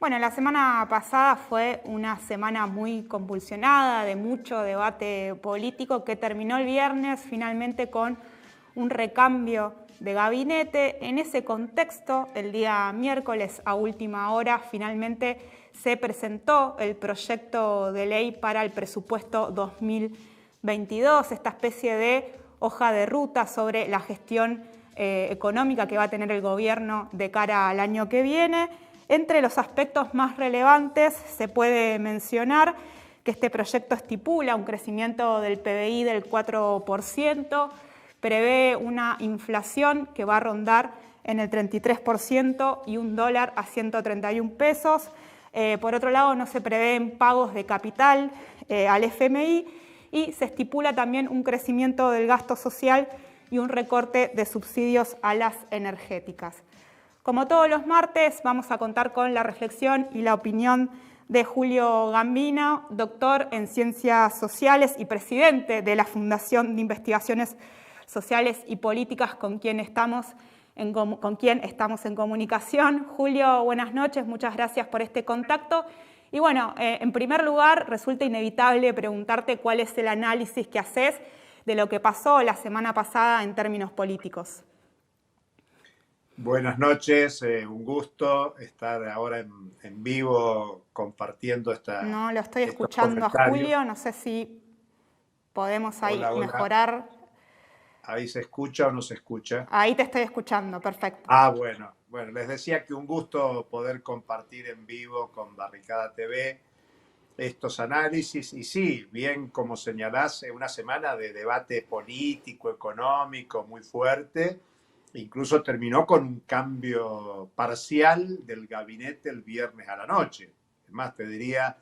Bueno, la semana pasada fue una semana muy convulsionada, de mucho debate político, que terminó el viernes finalmente con un recambio de gabinete. En ese contexto, el día miércoles a última hora, finalmente se presentó el proyecto de ley para el presupuesto 2022, esta especie de hoja de ruta sobre la gestión económica que va a tener el gobierno de cara al año que viene. Entre los aspectos más relevantes se puede mencionar que este proyecto estipula un crecimiento del PBI del 4%, prevé una inflación que va a rondar en el 33% y un dólar a 131 pesos. Por otro lado, no se prevén pagos de capital al FMI y se estipula también un crecimiento del gasto social y un recorte de subsidios a las energéticas. Como todos los martes, vamos a contar con la reflexión y la opinión de Julio Gambino, doctor en Ciencias Sociales y presidente de la Fundación de Investigaciones Sociales y Políticas, con quien estamos en comunicación. Julio, buenas noches, muchas gracias por este contacto. Y bueno, en primer lugar, resulta inevitable preguntarte cuál es el análisis que haces de lo que pasó la semana pasada en términos políticos. Buenas noches, un gusto estar ahora en vivo compartiendo No lo estoy estos escuchando a comentarios. Julio, no sé si podemos ahí Hola, hola, mejorar. ¿ahí se escucha o no se escucha? Ahí te estoy escuchando, perfecto. Bueno, les decía que un gusto poder compartir en vivo con Barricada TV estos análisis y sí, bien como señalás, una semana de debate político, económico muy fuerte. Incluso terminó con un cambio parcial del gabinete el viernes a la noche. Es más, te diría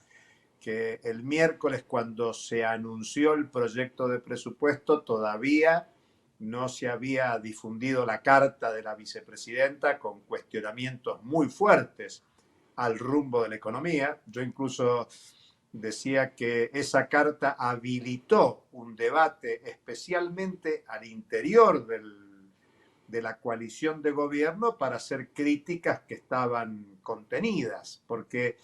que el miércoles, cuando se anunció el proyecto de presupuesto, todavía no se había difundido la carta de la vicepresidenta con cuestionamientos muy fuertes al rumbo de la economía. Yo incluso decía que esa carta habilitó un debate especialmente al interior de la coalición de gobierno para hacer críticas que estaban contenidas, porque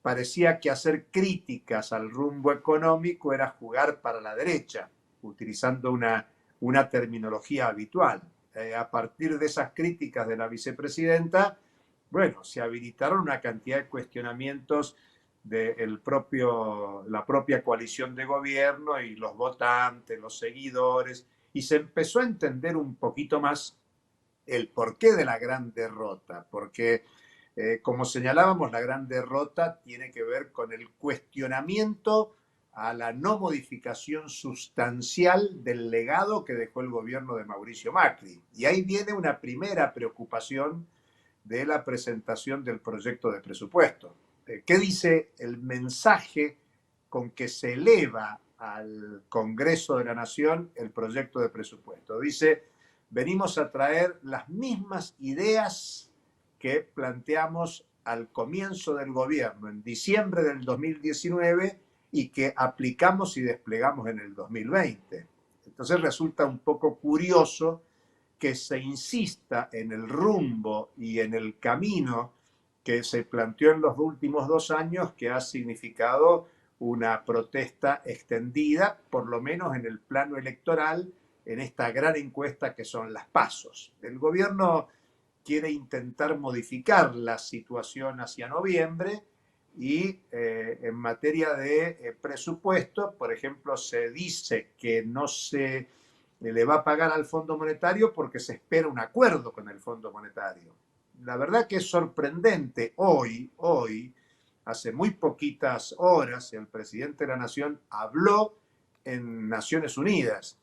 parecía que hacer críticas al rumbo económico era jugar para la derecha, utilizando una terminología habitual. A partir de esas críticas de la vicepresidenta, bueno, se habilitaron una cantidad de cuestionamientos de la propia coalición de gobierno y los votantes, los seguidores, y se empezó a entender un poquito más el porqué de la gran derrota, porque como señalábamos, la gran derrota tiene que ver con el cuestionamiento a la no modificación sustancial del legado que dejó el gobierno de Mauricio Macri. Y ahí viene una primera preocupación de la presentación del proyecto de presupuesto. ¿Qué dice el mensaje con que se eleva al Congreso de la Nación el proyecto de presupuesto? Dice: venimos a traer las mismas ideas que planteamos al comienzo del gobierno, en diciembre del 2019, y que aplicamos y desplegamos en el 2020. Entonces resulta un poco curioso que se insista en el rumbo y en el camino que se planteó en los últimos 2 años, que ha significado una protesta extendida, por lo menos en el plano electoral, en esta gran encuesta que son las PASOs. El gobierno quiere intentar modificar la situación hacia noviembre y en materia de presupuesto, por ejemplo, se dice que no se le va a pagar al Fondo Monetario porque se espera un acuerdo con el Fondo Monetario. La verdad que es sorprendente. Hoy, hace muy poquitas horas, el presidente de la Nación habló en Naciones Unidas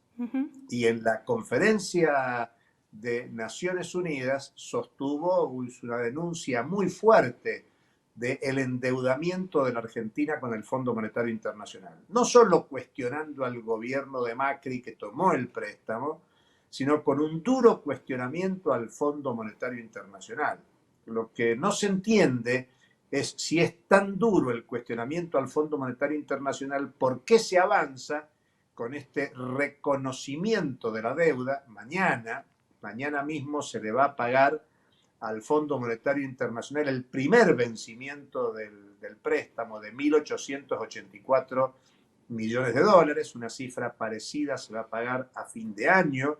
y en la conferencia de Naciones Unidas sostuvo una denuncia muy fuerte del endeudamiento de la Argentina con el Fondo Monetario Internacional. No solo cuestionando al gobierno de Macri que tomó el préstamo, sino con un duro cuestionamiento al Fondo Monetario Internacional. Lo que no se entiende es, si es tan duro el cuestionamiento al Fondo Monetario Internacional, ¿por qué se avanza con este reconocimiento de la deuda? Mañana mismo se le va a pagar al Fondo Monetario Internacional el primer vencimiento del préstamo de 1.884 millones de dólares, una cifra parecida se va a pagar a fin de año,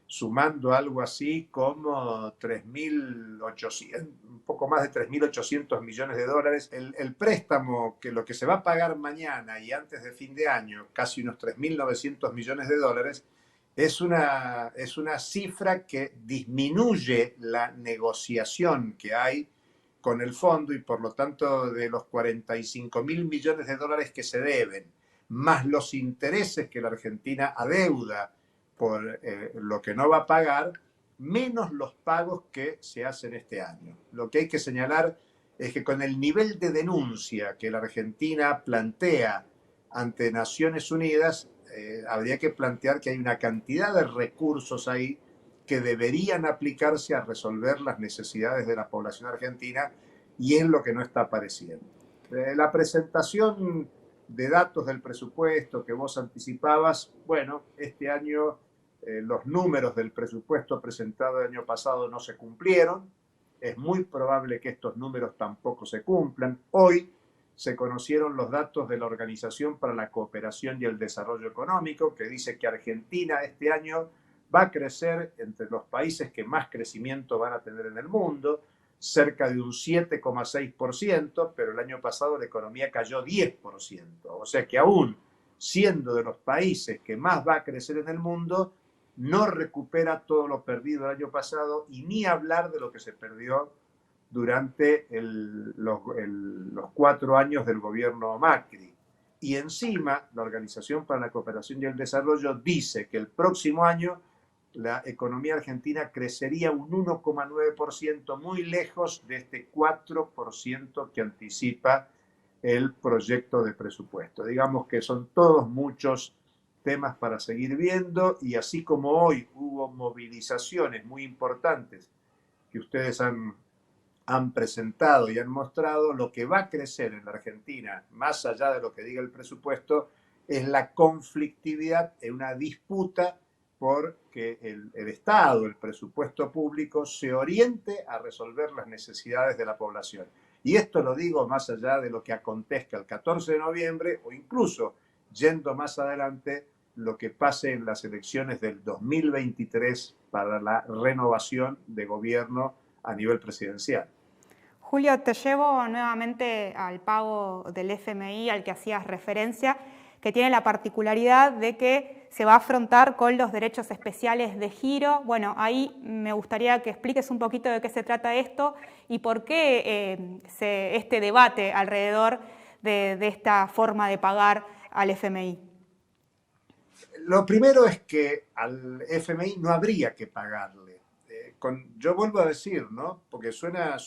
sumando algo así como 3.800, un poco más de 3.800 millones de dólares. El préstamo, que lo que se va a pagar mañana y antes de fin de año, casi unos 3.900 millones de dólares, es una cifra que disminuye la negociación que hay con el fondo y por lo tanto de los 45.000 millones de dólares que se deben, más los intereses que la Argentina adeuda por lo que no va a pagar, menos los pagos que se hacen este año. Lo que hay que señalar es que con el nivel de denuncia que la Argentina plantea ante Naciones Unidas, habría que plantear que hay una cantidad de recursos ahí que deberían aplicarse a resolver las necesidades de la población argentina y es lo que no está apareciendo. La presentación de datos del presupuesto que vos anticipabas, bueno, este año los números del presupuesto presentado el año pasado no se cumplieron, es muy probable que estos números tampoco se cumplan. Hoy se conocieron los datos de la Organización para la Cooperación y el Desarrollo Económico, que dice que Argentina este año va a crecer entre los países que más crecimiento van a tener en el mundo, cerca de un 7,6%, pero el año pasado la economía cayó 10%. O sea que aún siendo de los países que más va a crecer en el mundo, no recupera todo lo perdido el año pasado y ni hablar de lo que se perdió durante los 4 años del gobierno Macri. Y encima, la Organización para la Cooperación y el Desarrollo dice que el próximo año la economía argentina crecería un 1,9%, muy lejos de este 4% que anticipa el proyecto de presupuesto. Digamos que son todos muchos temas para seguir viendo y así como hoy hubo movilizaciones muy importantes que ustedes han presentado y han mostrado, lo que va a crecer en la Argentina, más allá de lo que diga el presupuesto, es la conflictividad en una disputa por que el Estado, el presupuesto público, se oriente a resolver las necesidades de la población. Y esto lo digo más allá de lo que acontezca el 14 de noviembre o incluso yendo más adelante lo que pase en las elecciones del 2023 para la renovación de gobierno a nivel presidencial. Julio, te llevo nuevamente al pago del FMI al que hacías referencia, que tiene la particularidad de que se va a afrontar con los derechos especiales de giro. Bueno, ahí me gustaría que expliques un poquito de qué se trata esto y por qué este debate alrededor de esta forma de pagar al FMI. Lo primero es que al FMI no habría que pagarle. Yo vuelvo a decir, ¿no? Porque suena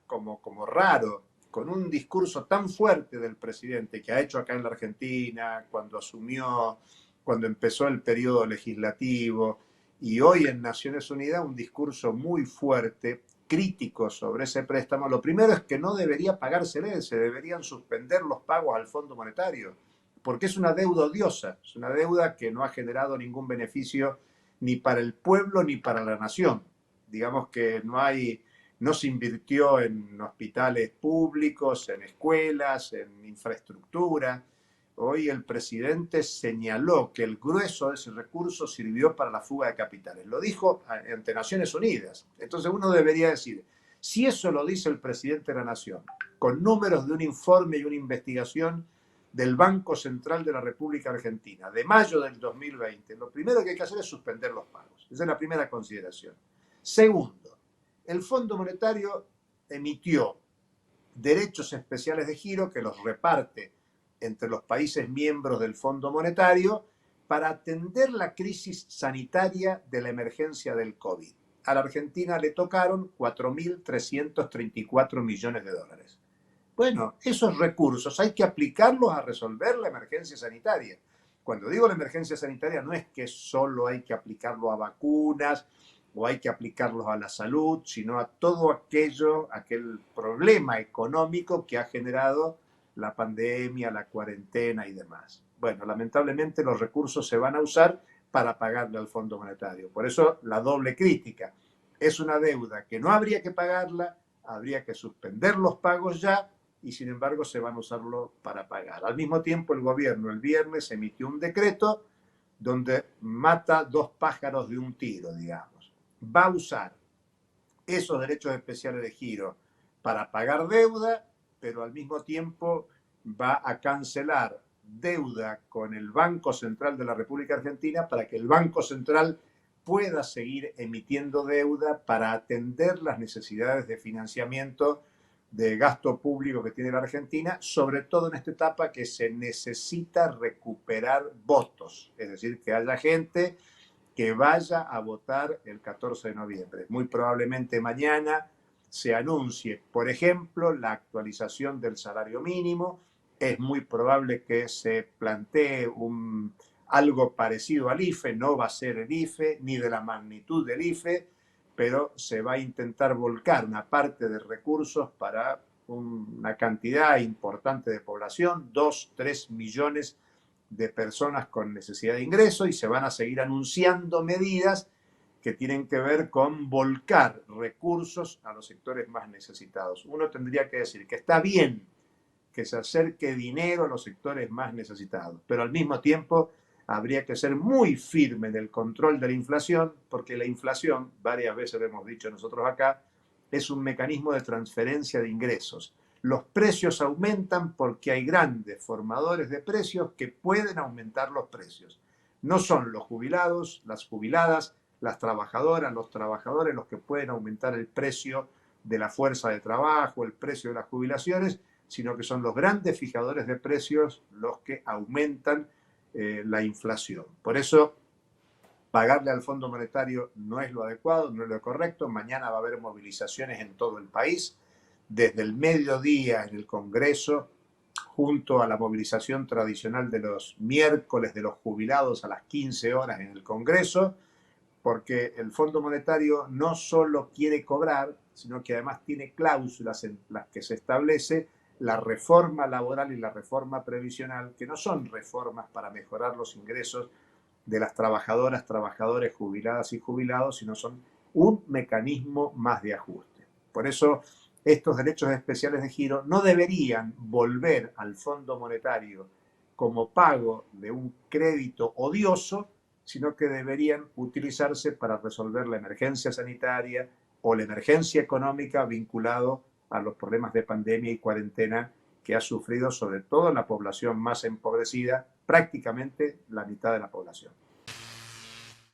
como raro, con un discurso tan fuerte del presidente que ha hecho acá en la Argentina, cuando empezó el periodo legislativo, y hoy en Naciones Unidas un discurso muy fuerte, crítico sobre ese préstamo. Lo primero es que no debería pagársele, se deberían suspender los pagos al Fondo Monetario, porque es una deuda odiosa, es una deuda que no ha generado ningún beneficio ni para el pueblo ni para la nación. Digamos que no se invirtió en hospitales públicos, en escuelas, en infraestructura. Hoy el presidente señaló que el grueso de ese recurso sirvió para la fuga de capitales. Lo dijo ante Naciones Unidas. Entonces uno debería decir, si eso lo dice el presidente de la Nación, con números de un informe y una investigación del Banco Central de la República Argentina de mayo del 2020, lo primero que hay que hacer es suspender los pagos. Esa es la primera consideración. Segundo, el Fondo Monetario emitió derechos especiales de giro que los reparte entre los países miembros del Fondo Monetario para atender la crisis sanitaria de la emergencia del COVID. A la Argentina le tocaron 4.334 millones de dólares. Bueno, esos recursos hay que aplicarlos a resolver la emergencia sanitaria. Cuando digo la emergencia sanitaria no es que solo hay que aplicarlo a vacunas o hay que aplicarlos a la salud, sino a todo aquel problema económico que ha generado la pandemia, la cuarentena y demás. Bueno, lamentablemente los recursos se van a usar para pagarle al Fondo Monetario. Por eso la doble crítica. Es una deuda que no habría que pagarla, habría que suspender los pagos ya y sin embargo se van a usarlo para pagar. Al mismo tiempo, el gobierno el viernes emitió un decreto donde mata dos pájaros de un tiro, digamos. Va a usar esos derechos especiales de giro para pagar deuda, pero al mismo tiempo va a cancelar deuda con el Banco Central de la República Argentina para que el Banco Central pueda seguir emitiendo deuda para atender las necesidades de financiamiento de gasto público que tiene la Argentina, sobre todo en esta etapa que se necesita recuperar votos, es decir, que haya gente que vaya a votar el 14 de noviembre. Muy probablemente mañana se anuncie, por ejemplo, la actualización del salario mínimo. Es muy probable que se plantee algo parecido al IFE. No va a ser el IFE ni de la magnitud del IFE, pero se va a intentar volcar una parte de recursos para una cantidad importante de población, 2, 3 millones de personas con necesidad de ingreso, y se van a seguir anunciando medidas que tienen que ver con volcar recursos a los sectores más necesitados. Uno tendría que decir que está bien que se acerque dinero a los sectores más necesitados, pero al mismo tiempo habría que ser muy firme en el control de la inflación, porque la inflación, varias veces lo hemos dicho nosotros acá, es un mecanismo de transferencia de ingresos. Los precios aumentan porque hay grandes formadores de precios que pueden aumentar los precios. No son los jubilados, las jubiladas, las trabajadoras, los trabajadores los que pueden aumentar el precio de la fuerza de trabajo, el precio de las jubilaciones, sino que son los grandes fijadores de precios los que aumentan la inflación. Por eso, pagarle al Fondo Monetario no es lo adecuado, no es lo correcto. Mañana va a haber movilizaciones en todo el país, desde el mediodía en el Congreso, junto a la movilización tradicional de los miércoles de los jubilados a las 15 horas en el Congreso, porque el Fondo Monetario no solo quiere cobrar, sino que además tiene cláusulas en las que se establece la reforma laboral y la reforma previsional, que no son reformas para mejorar los ingresos de las trabajadoras, trabajadores, jubiladas y jubilados, sino son un mecanismo más de ajuste. Por eso, estos derechos especiales de giro no deberían volver al Fondo Monetario como pago de un crédito odioso, sino que deberían utilizarse para resolver la emergencia sanitaria o la emergencia económica vinculado a los problemas de pandemia y cuarentena que ha sufrido sobre todo la población más empobrecida, prácticamente la mitad de la población.